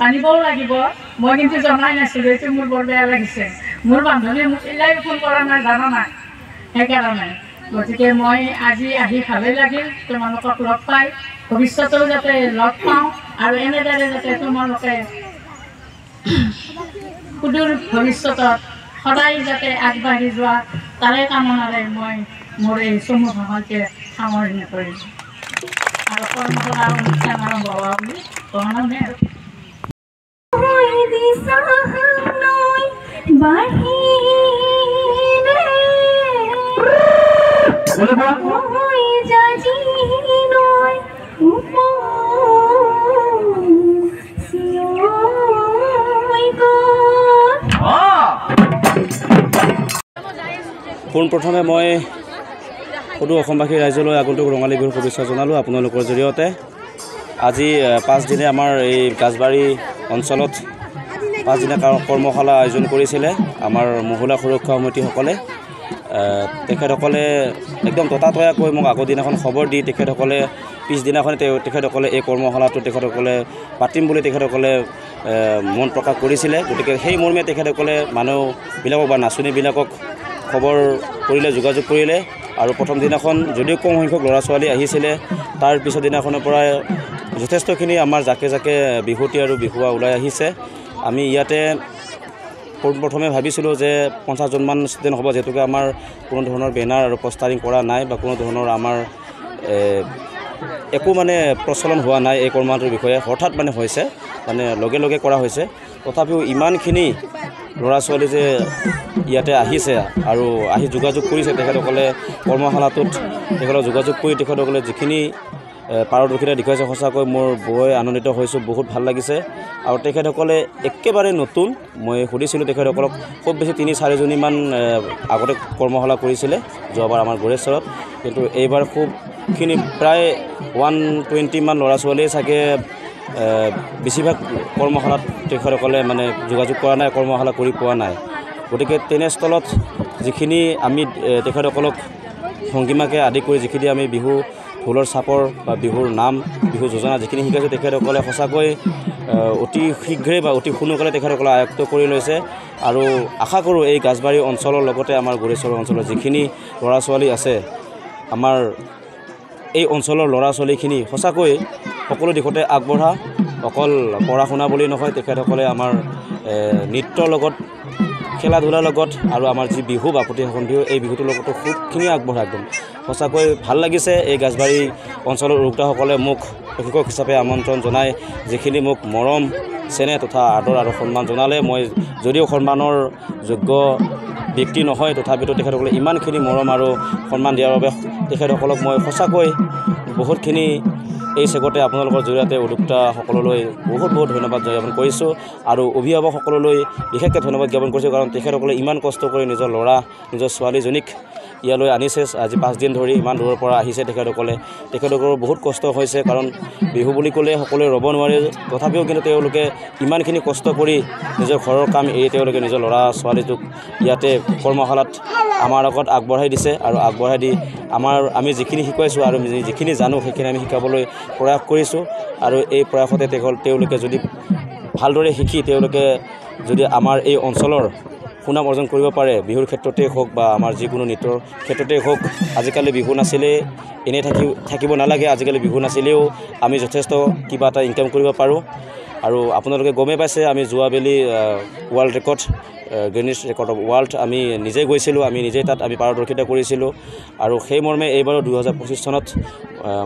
আনিবও লাগিব মই কিন্তু জনাই নাছিলোঁ এইটো মোৰ বৰ বেয়া লাগিছে মোৰ বান্ধৱীয়ে মোক এলাই ফোন কৰা নাই জানা নাই সেইকাৰণে গতিকে মই আজি আহি ভালেই লাগিল তোমালোকক লগ পাই ভৱিষ্যতেও যাতে লগ পাওঁ আৰু এনেদৰে যাতে তোমালোকে সুদূৰ ভৱিষ্যতত সদায় যাতে আগবাঢ়ি যোৱা তাৰে কামনাৰে মই মোৰ এই চমু ভাষণকে সামৰণি কৰিছোঁ আৰু কৰ্মশালা অনুষ্ঠান আৰম্ভ হোৱা বুলি কওঁনে আৰু পোনপ্ৰথমে মই সদৌ অসমবাসী ৰাইজলৈ আগন্তুক ৰঙালী বিহুৰ শুভেচ্ছা জনালোঁ আপোনালোকৰ জৰিয়তে আজি 5 দিনে আমাৰ এই গাছবাৰী অঞ্চলত 5 দিনীয়া কৰ্মশালা আয়োজন কৰিছিলে আমাৰ মহিলা সুৰক্ষা সমিতিসকলে তেখেতসকলে একদম ততাতৈয়াকৈ মোক আগৰ দিনাখন খবৰ দি তেখেতসকলে পিছদিনাখন তেখেতসকলে এই কৰ্মশালাটো তেখেতসকলে পাতিম বুলি তেখেতসকলে মন প্ৰকাশ কৰিছিলে গতিকে সেই মৰ্মে তেখেতসকলে মানুহবিলাকক বা নাচনীবিলাকক খবৰ কৰিলে যোগাযোগ কৰিলে আৰু প্ৰথম দিনাখন যদিও কম সংখ্যক ল'ৰা ছোৱালী আহিছিলে তাৰ পিছৰ দিনাখনৰ পৰা যথেষ্টখিনি আমাৰ জাকে জাকে বিহুতি আৰু বিহুৱা ওলাই আহিছে আমি ইয়াতে পোনপ্ৰথমে ভাবিছিলোঁ যে 50জনমান ষ্টুডেণ্ট হ'ব যিহেতুকে আমাৰ কোনো ধৰণৰ বেনাৰ আৰু পোষ্টাৰিং কৰা নাই বা কোনো ধৰণৰ আমাৰ একো মানে প্ৰচলন হোৱা নাই এই কৰ্মটোৰ বিষয়ে হঠাৎ মানে হৈছে মানে লগে লগে কৰা হৈছে তথাপিও ইমানখিনি ল'ৰা ছোৱালী যে ইয়াতে আহিছে আৰু আহি যোগাযোগ কৰিছে তেখেতসকলে কৰ্মশালাটোত তেখেতক যোগাযোগ কৰি তেখেতসকলে যিখিনি পাৰদৰ্শিতা দেখুৱাইছে সঁচাকৈ মোৰ বৰ আনন্দিত হৈছোঁ বহুত ভাল লাগিছে আৰু তেখেতসকলে একেবাৰে নতুন মই সুধিছিলোঁ তেখেতসকলক খুব বেছি 3-4জনীমান আগতে কৰ্মশালা কৰিছিলে যোৱাবাৰ আমাৰ গড়েশ্বৰত কিন্তু এইবাৰ খুবখিনি প্ৰায় 120মান ল'ৰা ছোৱালীয়ে চাগে বেছিভাগ কৰ্মশালাত তেখেতসকলে মানে যোগাযোগ কৰা নাই কৰ্মশালা কৰি পোৱা নাই গতিকে তেনেস্থলত যিখিনি আমি তেখেতসকলক ভংগীমাকে আদি কৰি যিখিনি আমি বিহু ঢোলৰ চাপৰ বা বিহুৰ নাম বিহু যোজনা যিখিনি শিকাইছোঁ তেখেতসকলে সঁচাকৈ অতি শীঘ্ৰে বা অতি সোনকালে তেখেতসকলে আয়ত্ত কৰি লৈছে আৰু আশা কৰোঁ এই গাছবাৰী অঞ্চলৰ লগতে আমাৰ গড়েশ্বৰ অঞ্চলৰ যিখিনি ল'ৰা ছোৱালী আছে আমাৰ এই অঞ্চলৰ ল'ৰা ছোৱালীখিনি সঁচাকৈ সকলো দিশতে আগবঢ়া অকল পঢ়া শুনা বুলি নহয় তেখেতসকলে আমাৰ নৃত্যৰ লগত খেলা ধূলাৰ লগত আৰু আমাৰ যি বিহু বা প্ৰতিখন বিহু এই বিহুটোৰ লগতো খুবখিনি আগবঢ়া একদম সঁচাকৈ ভাল লাগিছে এই গাছবাৰী অঞ্চলৰ উদ্যোক্তাসকলে মোক প্ৰশিক্ষক হিচাপে আমন্ত্ৰণ জনাই যিখিনি মোক মৰম চেনেহ তথা আদৰ আৰু সন্মান জনালে মই যদিও সন্মানৰ যোগ্য ব্যক্তি নহয় তথাপিতো তেখেতসকলে ইমানখিনি মৰম আৰু সন্মান দিয়াৰ বাবে তেখেতসকলক মই সঁচাকৈ বহুতখিনি এই চেগতে আপোনালোকৰ জৰিয়তে উদ্যোক্তাসকললৈ বহুত ধন্যবাদ জ্ঞাপন কৰিছোঁ আৰু অভিভাৱকসকললৈ বিশেষকৈ ধন্যবাদ জ্ঞাপন কৰিছোঁ কাৰণ তেখেতসকলে ইমান কষ্ট কৰি নিজৰ ল'ৰা নিজৰ ছোৱালীজনীক ইয়ালৈ আনিছে আজি 5 দিন ধৰি ইমান দূৰৰ পৰা আহিছে তেখেতসকলৰ বহুত কষ্ট হৈছে কাৰণ বিহু বুলি ক'লে সকলোৱে ৰ'ব নোৱাৰে তথাপিও কিন্তু তেওঁলোকে ইমানখিনি কষ্ট কৰি নিজৰ ঘৰৰ কাম এৰি তেওঁলোকে নিজৰ ল'ৰা ছোৱালীটোক ইয়াতে কৰ্মশালাত আমাৰ আগত আগবঢ়াই দিছে আৰু আগবঢ়াই দি আমি যিখিনি শিকাইছোঁ আৰু যিখিনি জানো সেইখিনি আমি শিকাবলৈ প্ৰয়াস কৰিছোঁ আৰু এই প্ৰয়াসতে তেওঁলোকে যদি ভালদৰে শিকি তেওঁলোকে যদি আমাৰ এই অঞ্চলৰ সুনাম অৰ্জন কৰিব পাৰে বিহুৰ ক্ষেত্ৰতেই হওক বা আমাৰ যিকোনো নৃত্যৰ ক্ষেত্ৰতেই হওক আজিকালি বিহু নাছিলে এনেই থাকিব নালাগে আজিকালি বিহু নাছিলেও আমি যথেষ্ট কিবা এটা ইনকাম কৰিব পাৰোঁ আৰু আপোনালোকে গমেই পাইছে আমি যোৱাবেলি world record Guinness record of world আমি নিজে গৈছিলোঁ আমি নিজেই তাত আমি পাৰদৰ্শিতা কৰিছিলোঁ আৰু সেই মৰ্মে এইবাৰো 2025 চনত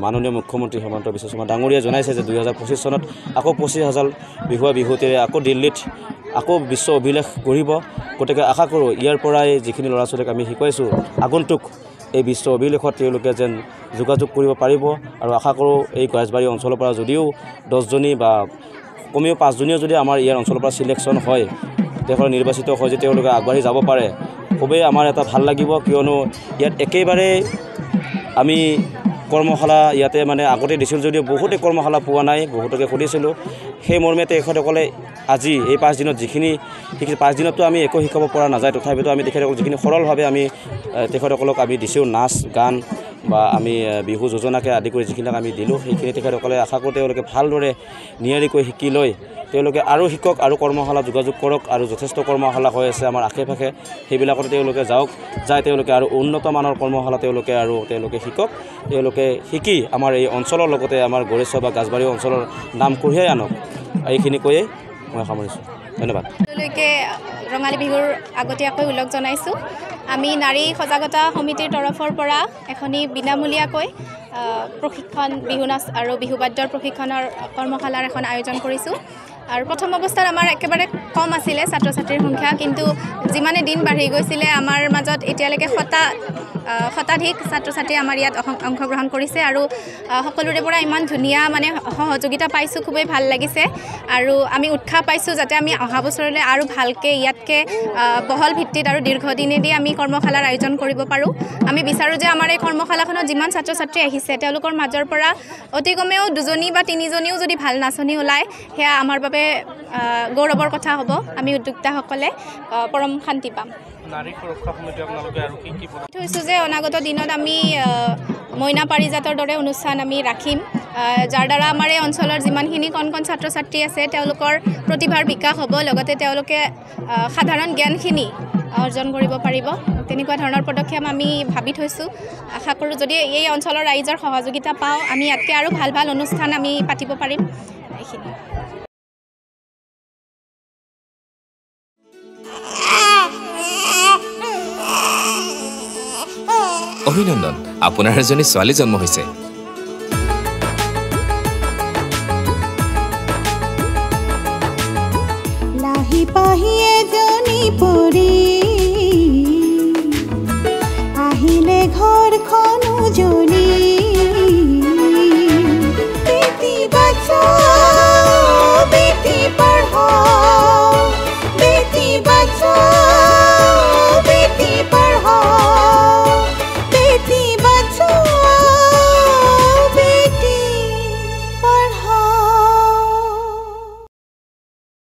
মাননীয় মুখ্যমন্ত্ৰী হিমন্ত বিশ্ব শৰ্মা ডাঙৰীয়াই জনাইছে যে 2025 চনত আকৌ 25,000 বিহুৱা বিহুতিৰে আকৌ দিল্লীত আকৌ বিশ্ব অভিলেখ গঢ়িব গতিকে আশা কৰোঁ ইয়াৰ পৰাই যিখিনি ল'ৰা ছোৱালীক আমি শিকাইছোঁ আগন্তুক এই বিশ্ব অভিলেখত তেওঁলোকে যেন যোগাযোগ কৰিব পাৰিব আৰু আশা কৰোঁ এই গাছবাৰী অঞ্চলৰ পৰা যদিও 10জনী বা কমেও 5জনীও যদি আমাৰ ইয়াৰ অঞ্চলৰ পৰা চিলেকশ্যন হয় তেওঁলোকে নিৰ্বাচিত হয় যে তেওঁলোকে আগবাঢ়ি যাব পাৰে খুবেই আমাৰ এটা ভাল লাগিব কিয়নো ইয়াত একেবাৰে আমি কৰ্মশালা ইয়াতে মানে আগতে দিছিল যদিও বহুতে কৰ্মশালা পোৱা নাই বহুতকে সুধিছিলোঁ সেই মৰ্মে তেখেতসকলে আজি এই 5 দিনত যিখিনি 5 দিনতো আমি একো শিকাব পৰা নাযায় তথাপিতো আমি তেখেতসকলক যিখিনি সৰলভাৱে আমি তেখেতসকলক আমি দিছোঁ নাচ গান বা আমি বিহু যোজনাকে আদি কৰি যিখিনি আমি দিলোঁ সেইখিনি তেখেতসকলে আশা কৰোঁ তেওঁলোকে ভালদৰে নিয়াৰিকৈ শিকি লৈ তেওঁলোকে আৰু শিকক আৰু কৰ্মশালা যোগাযোগ কৰক আৰু যথেষ্ট কৰ্মশালা হৈ আছে আমাৰ আশে পাশে সেইবিলাকতে তেওঁলোকে যাওক যায় তেওঁলোকে আৰু উন্নত মানৰ কৰ্মশালা তেওঁলোকে শিকক তেওঁলোকে শিকি আমাৰ এই অঞ্চলৰ লগতে আমাৰ গড়েশ্বৰ বা গাছবাৰী অঞ্চলৰ নাম কঢ়িয়াই আনক এইখিনি কৈয়ে মই সামৰিছোঁ ধন্যবাদ তেওঁলোকে ৰঙালী বিহুৰ আগতীয়াকৈ উল্লেখ জনাইছোঁ আমি নাৰী সজাগতা সমিতিৰ তৰফৰ পৰা এখনি বিনামূলীয়াকৈ প্ৰশিক্ষণ বিহু নাচ আৰু বিহু বাদ্যৰ প্ৰশিক্ষণৰ কৰ্মশালাৰ এখন আয়োজন কৰিছোঁ আৰু প্ৰথম অৱস্থাত আমাৰ একেবাৰে কম আছিলে ছাত্ৰ ছাত্ৰীৰ সংখ্যা কিন্তু যিমানে দিন বাঢ়ি গৈছিলে আমাৰ মাজত এতিয়ালৈকে শতাধিক ছাত্ৰ ছাত্ৰী আমাৰ ইয়াত অংশগ্ৰহণ কৰিছে আৰু সকলোৰে পৰা ইমান ধুনীয়া মানে সহযোগিতা পাইছোঁ খুবেই ভাল লাগিছে আৰু আমি উৎসাহ পাইছোঁ যাতে আমি অহা বছৰলৈ আৰু ভালকৈ ইয়াতকৈ বহল ভিত্তিত আৰু দীৰ্ঘদিনেদি আমি কৰ্মশালাৰ আয়োজন কৰিব পাৰোঁ আমি বিচাৰোঁ যে আমাৰ এই কৰ্মশালাখনত যিমান ছাত্ৰ ছাত্ৰী আহিছে তেওঁলোকৰ মাজৰ পৰা অতি কমেও 2জনী বা 3জনীও যদি ভাল নাচনী ওলায় সেয়া আমাৰ বাবে গৌৰৱৰ কথা হ'ব আমি উদ্যোক্তাসকলে পৰম শান্তি পাম নাৰী সুৰক্ষা সমিতি আপোনালোকে আৰু কি থৈছোঁ যে অনাগত দিনত আমি মইনা পাৰিজাতৰ দৰে অনুষ্ঠান আমি ৰাখিম যাৰ দ্বাৰা আমাৰ এই অঞ্চলৰ যিমানখিনি কণ কণ ছাত্ৰ ছাত্ৰী আছে তেওঁলোকৰ প্ৰতিভাৰ বিকাশ হ'ব লগতে তেওঁলোকে সাধাৰণ জ্ঞানখিনি অৰ্জন কৰিব পাৰিব তেনেকুৱা ধৰণৰ পদক্ষেপ আমি ভাবি থৈছোঁ আশা কৰোঁ যদি এই অঞ্চলৰ ৰাইজৰ সহযোগিতা পাওঁ আমি ইয়াতকৈ আৰু ভাল ভাল অনুষ্ঠান আমি পাতিব পাৰিম এইখিনি অভিনন্দন আপোনাৰ এজনী ছোৱালী জন্ম হৈছে লাহি পাহি এজনী পৰী